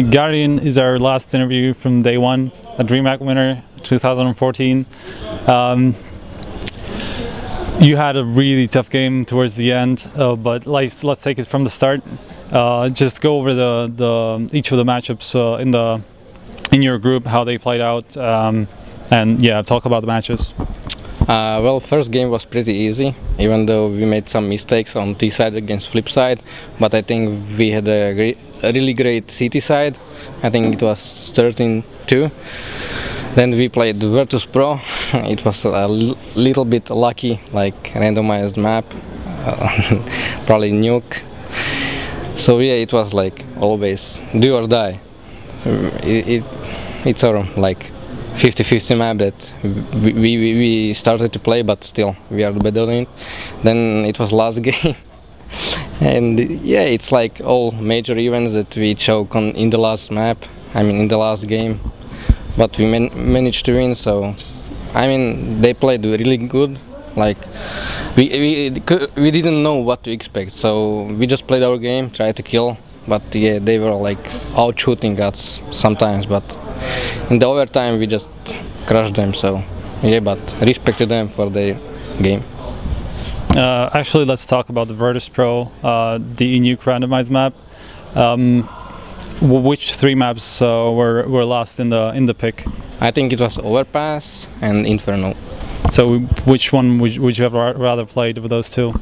GuardiaN is our last interview from day one at DreamHack Winter 2014. You had a really tough game towards the end, but let's take it from the start. Just go over each of the matchups in your group, how they played out, and yeah, talk about the matches. Well, first game was pretty easy, even though we made some mistakes on T side against flip side, but I think we had a really great CT side. I think it was 13-2. Then we played Virtus Pro. It was a little bit lucky, like randomized map, probably nuke. So yeah, it was like always do or die. It's our like 50-50 map that we started to play, but still we are better than it. Then it was last game, and yeah, it's like all major events that we choke on in the last map. I mean, in the last game, but we managed to win. So I mean, they played really good. Like we didn't know what to expect, so we just played our game, tried to kill. But yeah, they were like out shooting us sometimes, but in the overtime we just crushed them. So yeah, but respect to them for their game. Actually, let's talk about the Virtus Pro, the nuke randomized map. Which three maps were lost in the pick? I think it was Overpass and Inferno. So which one would you have rather played with those two?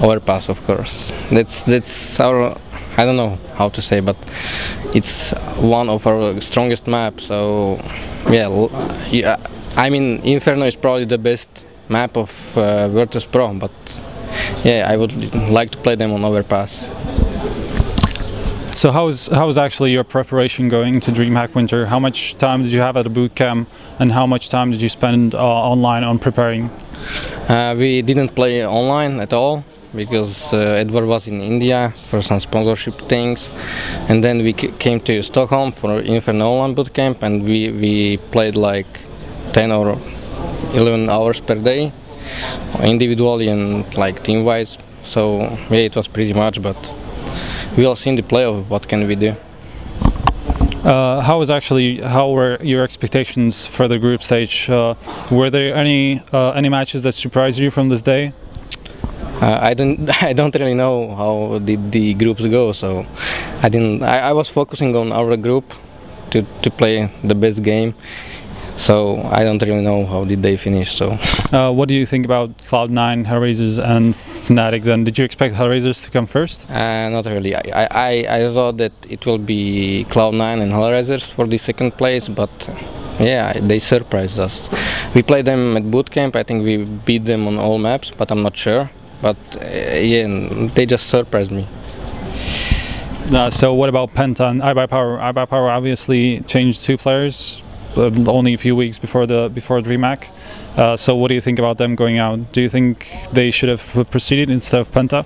Overpass, of course. That's our, I don't know how to say, but it's one of our strongest maps. So yeah, I mean, Inferno is probably the best map of Virtus Pro, but yeah, I would like to play them on Overpass. So how is actually your preparation going to DreamHack Winter? How much time did you have at a boot camp, and how much time did you spend online on preparing? We didn't play online at all because Edward was in India for some sponsorship things, and then we came to Stockholm for Inferno online boot camp, and we played like 10 or 11 hours per day, individually and like team-wise. So yeah, it was pretty much, but we all seen the playoff. What can we do? How were your expectations for the group stage? Were there any matches that surprised you from this day? I don't really know how did the groups go, so I was focusing on our group to play the best game. So I don't really know how did they finish. So what do you think about Cloud9, Hellraisers, and Fnatic? Then did you expect Hellraisers to come first? Not really. I thought that it will be Cloud9 and Hellraisers for the second place, but yeah, they surprised us. We played them at bootcamp. I think we beat them on all maps, but I'm not sure. But yeah, they just surprised me. So what about Penta and iBuyPower? iBuyPower obviously changed two players only a few weeks before DreamHack. So what do you think about them going out? Do you think they should have proceeded instead of Penta?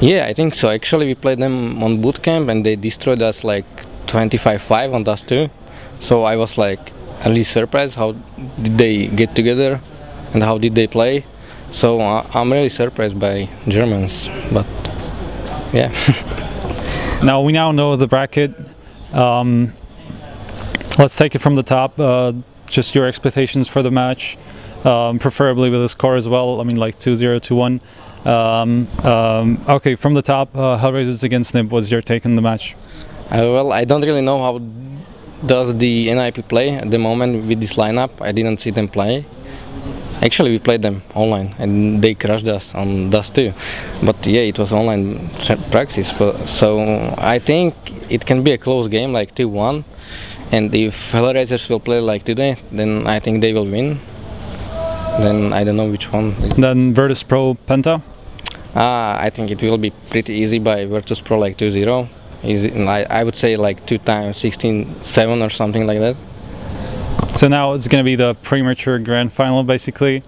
Yeah, I think so. Actually, we played them on bootcamp and they destroyed us like 25-5 on Dust 2. So I was like really surprised how did they get together and how did they play. So I'm really surprised by Germans, but yeah. Now we know the bracket. Let's take it from the top. Just your expectations for the match, preferably with a score as well. I mean, like 2-0, 2-1. Okay, from the top, Hellraisers against NIP. What's your take on the match? Well, I don't really know how does the NIP play at the moment with this lineup. I didn't see them play. Actually, we played them online and they crushed us on Dust 2. But yeah, it was online practice. So I think it can be a close game, like 2-1. And if Hellraisers will play like today, then I think they will win. Then I don't know which one. Then Virtus Pro Penta? I think it will be pretty easy by Virtus Pro, like 2-0. I would say like 2 times 16-7 or something like that. So now it's going to be the premature grand final, basically.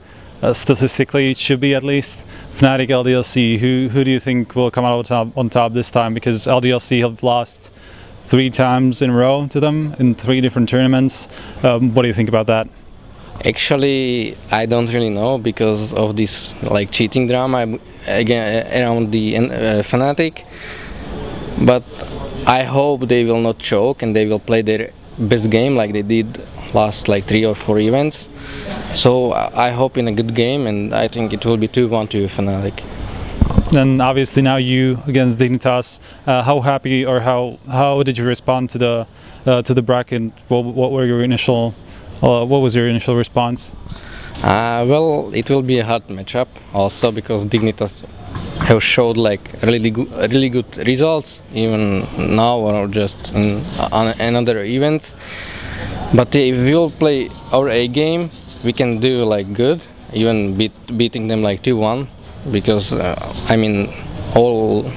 Statistically, it should be at least. Fnatic, LDLC, who do you think will come out on top this time? Because LDLC have lost 3 times in a row to them in 3 different tournaments. What do you think about that? Actually, I don't really know because of this like cheating drama again around the Fnatic. but I hope they will not choke and they will play their best game like they did last like 3 or 4 events. So I hope in a good game, and I think it will be 2-1 to Fnatic. And obviously now you against Dignitas, how happy or how did you respond to the bracket? What were your initial what was your initial response? Well, it will be a hard matchup also because Dignitas have showed like really good results even now or just on another event. But if we will play our A game, we can do like good, even beating them like 2-1. Because I mean, all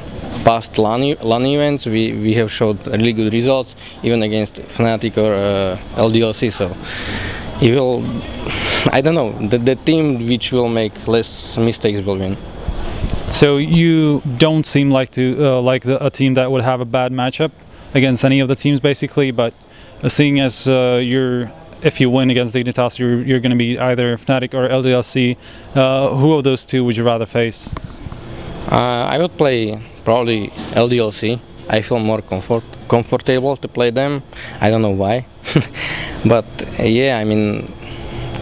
past LAN events we have showed really good results, even against Fnatic or LDLC. So it will, I don't know, the team which will make less mistakes will win. So you don't seem like a team that would have a bad matchup against any of the teams basically, but seeing as if you win against Dignitas, you're going to be either Fnatic or LDLC. Who of those two would you rather face? I would play probably LDLC. I feel more comfortable to play them. I don't know why, but yeah, I mean,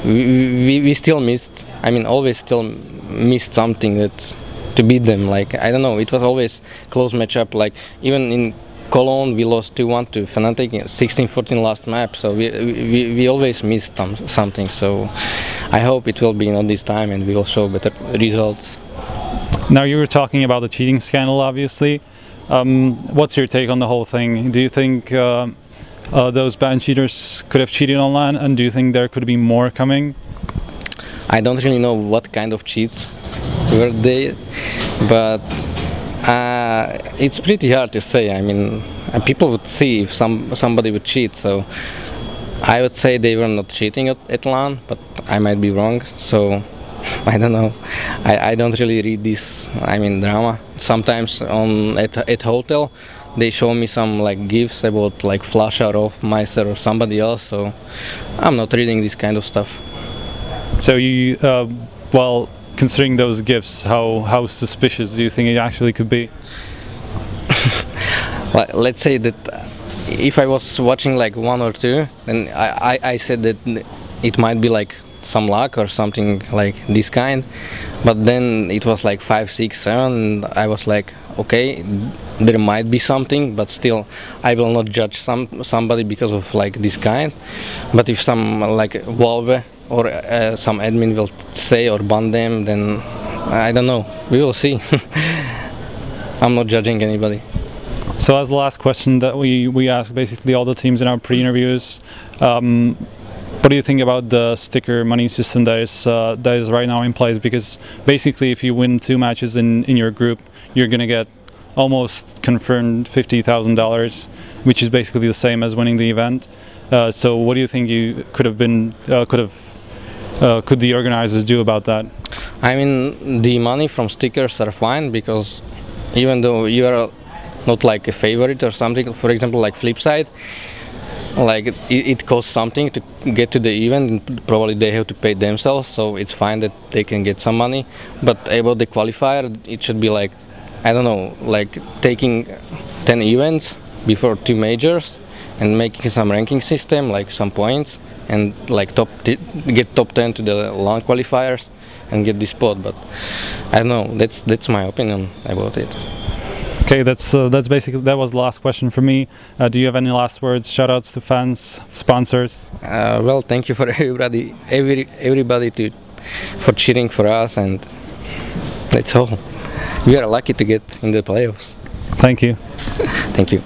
we still missed. I mean, always still missed something that to beat them. Like I don't know, it was always close matchup. Like even in Cologne, we lost 2-1 to Fnatic in 16-14 last map, so we always missed something. So I hope it will be not this time and we will show better results. Now you were talking about the cheating scandal, obviously. What's your take on the whole thing? Do you think those bad cheaters could have cheated online, and do you think there could be more coming? I don't really know what kind of cheats were they, but it's pretty hard to say. I mean, people would see if somebody would cheat, so I would say they were not cheating at LAN, but I might be wrong. So I don't know. I don't really read this. I mean, drama. Sometimes at hotel they show me some like gifs about like Flasher or Meister or somebody else. So I'm not reading this kind of stuff. So you well, considering those gifts, how suspicious do you think it actually could be? Let's say that if I was watching like 1 or 2, then I said that it might be like some luck or something like this kind, but then it was like 5, 6, 7, and I was like, okay, there might be something, but still I will not judge somebody because of like this kind. But if some like Valve or some admin will say or ban them, then I don't know, we will see. I'm not judging anybody. So as the last question that we ask basically all the teams in our pre-interviews, what do you think about the sticker money system that is right now in place? Because basically if you win 2 matches in your group, you're gonna get almost confirmed $50,000, which is basically the same as winning the event. So what do you think you could the organizers do about that? I mean, the money from stickers are fine, because even though you are not like a favorite or something, for example like Flipside, like it costs something to get to the event, and probably they have to pay themselves, so it's fine that they can get some money. But about the qualifier, it should be like, I don't know, like taking 10 events before 2 majors and making some ranking system, like some points, and like get top 10 to the LAN qualifiers and get this spot. But I don't know, that's my opinion about it. Okay, that's basically, that was the last question for me. Do you have any last words, shoutouts to fans, sponsors? Well, thank you for everybody for cheering for us, and that's all. We are lucky to get in the playoffs. Thank you. Thank you.